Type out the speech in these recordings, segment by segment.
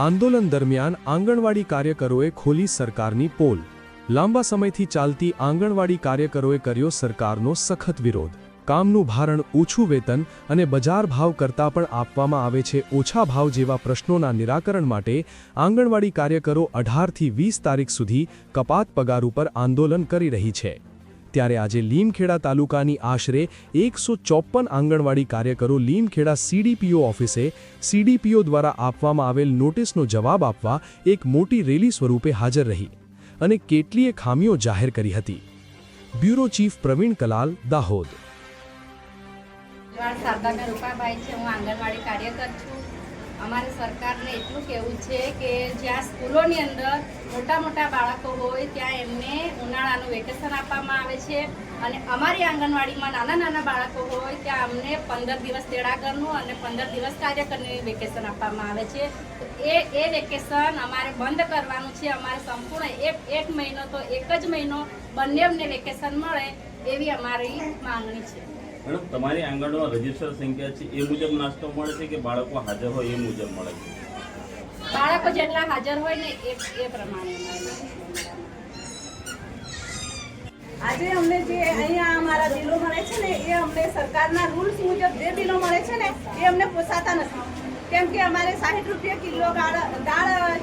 આંદોલન દરમિયાન આંગણવાડી કાર્યકરોએ ખોલી સરકારની પોલ। લાંબા સમયથી ચાલતી આંગણવાડી કાર્યકરોએ કર્યો સરકારનો સખત વિરોધ। કામનું ભારણ, ઓછું વેતન અને બજાર ભાવ કરતાં પણ આપવામાં આવે છે ઓછા ભાવ જેવા પ્રશ્નોના નિરાકરણ માટે આંગણવાડી કાર્યકરો 18થી 20 તારીખ સુધી કપાત પગાર ઉપર આંદોલન કરી રહી છે। ત્યારે આજે લીમખેડા તાલુકાની આશરે 154 આંગણવાડી કાર્યકરો લીમખેડા સીડીપીઓ ઓફિસે સીડીપીઓ દ્વારા આપવામાં આવેલ નોટિસનો જવાબ આપવા એક મોટી રેલી સ્વરૂપે હાજર રહી અને કેટલીય ખામીઓ જાહેર કરી હતી। Bureau chief Pravin Kalal, Dahod. શારદાબેન રૂપાભાઈ છે, હું આંગણવાડી કાર્યકર છું। અમારે સરકારને એટલું કહેવું છે કે જ્યાં સ્કૂલોની અંદર મોટા મોટા બાળકો હોય ત્યાં એમને ઉનાળાનું વેકેશન આપવામાં આવે છે અને અમારી આંગણવાડીમાં નાના નાના બાળકો હોય ત્યાં અમને 15 દિવસ તેડાગરનું અને 15 દિવસ કાર્યકરની વેકેશન આપવામાં આવે છે। તો એ વેકેશન અમારે બંધ કરવાનું છે। અમારે સંપૂર્ણ એક મહિનો તો એક જ મહિનો બંનેને વેકેશન મળે એવી અમારી માંગણી છે। મેડમ, તમારી આંગણવાડીમાં રજીસ્ટર સંખ્યા છે એ મુજબ નાસ્તો મળે છે કે બાળકો હાજર હોય એ મુજબ મળે છે? બાળકો જેટલા હાજર હોય ને એ પ્રમાણે આજે અમને જે અહીંયા અમારા બિલો મળે છે ને એ અમને સરકારના રૂલ્સ મુજબ જે બિલો મળે છે ને એ અમને પોસાતા નથી। કેમ કે અમારે 60 રૂપિયા કિલો દાળ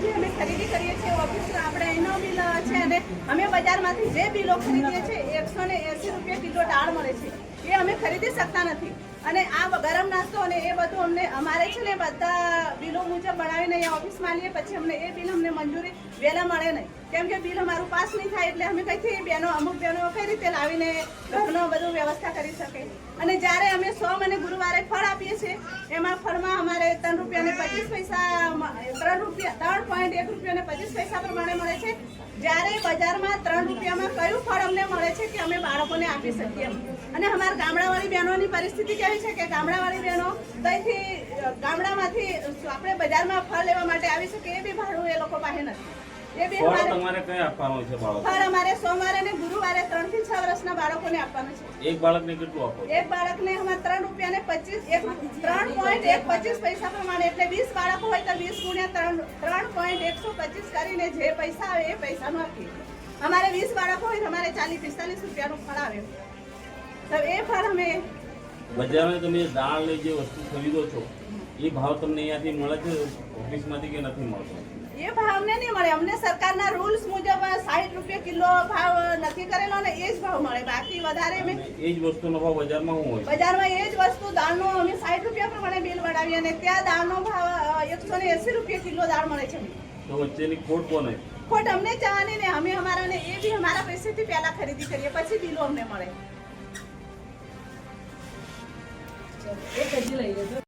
જે અમે ખરીદી કરીએ છીએ ઓફિસમાં આપણે એનો બિલ છે અને અમે બજારમાંથી જે બિલો ખરીદીએ છીએ 180 રૂપિયા કિલો દાળ મળે છે એ અમે ખરીદી શકતા નથી। અને આ ગરમ નાસ્તો અને એ બધું અમને અમારે છે ને બધા બિલો મુજબ બનાવીને અહીંયા ઓફિસમાં લઈએ પછી અમને એ બિલ અમને મંજૂરી વહેલા મળે નહીં। કેમ કે બિલ અમારું પાસ નહીં થાય એટલે અમે કઈથી બહેનો અમુક બહેનો કઈ રીતે લાવીને ઘરનો બધું વ્યવસ્થા કરી શકે। અને જ્યારે અમે સોમ અને ગુરુવારે ફળ આપીએ છીએ એમાં ફળમાં અમારે 3 રૂપિયા ને 25 પૈસા 3.1 રૂપિયા ને 25 પૈસા પ્રમાણે મળે છે। જ્યારે બજારમાં 3 રૂપિયામાં કયું ફળ અમને મળે છે કે અમે બાળકોને આપી શકીએ એમ। અને અમારા ગામડાવાળી બહેનોની પરિસ્થિતિ કેવી છે કે ગામડાવાળી બહેનો ત્યાંથી ગામડામાંથી આપણે બજારમાં ફળ લેવા માટે આવી શકે એ બી ભાડું એ લોકો પાસે નથી। એ બી તમારે કઈ આપવાનું છે બાળકો? ફળ અમારે સોમવારે અને ગુરુવારે 3 થી 6 વર્ષના બાળકોને આપવાનું છે। એક બાળકને કેટલું આપો? એક બાળકને અમારે 3 રૂપિયા ને 3.125 પૈસા પ્રમાણે એટલે 20 બાળકો હોય તો 20 ગુણ્યા 3.125 કરીને જે પૈસા આવે એ પૈસાનું આપીએ। અમારે 20 બાળકો હોય તો અમારે 40-45 રૂપિયાનું ફળ આવે તો એ ફળ અમે બજારમાં તમે દાળ ને જે વસ્તુ ખરીદો છો એ ભાવ તમને અહીંયાથી મળે છે ઓફિસમાંથી કે નથી મળતો? એ ભાવ અમને નહીં મળે। અમને સરકારના રૂલ્સ મુજબ 60 રૂપિયા કિલો ભાવ નક્કી કરેલો ને એ જ ભાવ મળે। બાકી વધારે અમે એ જ વસ્તુનો ભાવ બજારમાં શું હોય? બજારમાં એ જ વસ્તુ દાળનો અમે 60 રૂપિયા પ્રમાણે બિલ બનાવીએ અને ત્યાં દાળનો ભાવ 180 રૂપિયા કિલો દાળ મળે છે। તો વચ્ચેની ખોટ કોને? ખોટ અમને જવાની ને અમે અમારાને એ બી અમારા પૈસેથી પહેલા ખરીદી કરીએ પછી બિલો અમને મળે। એક હજી લઈ લેજો।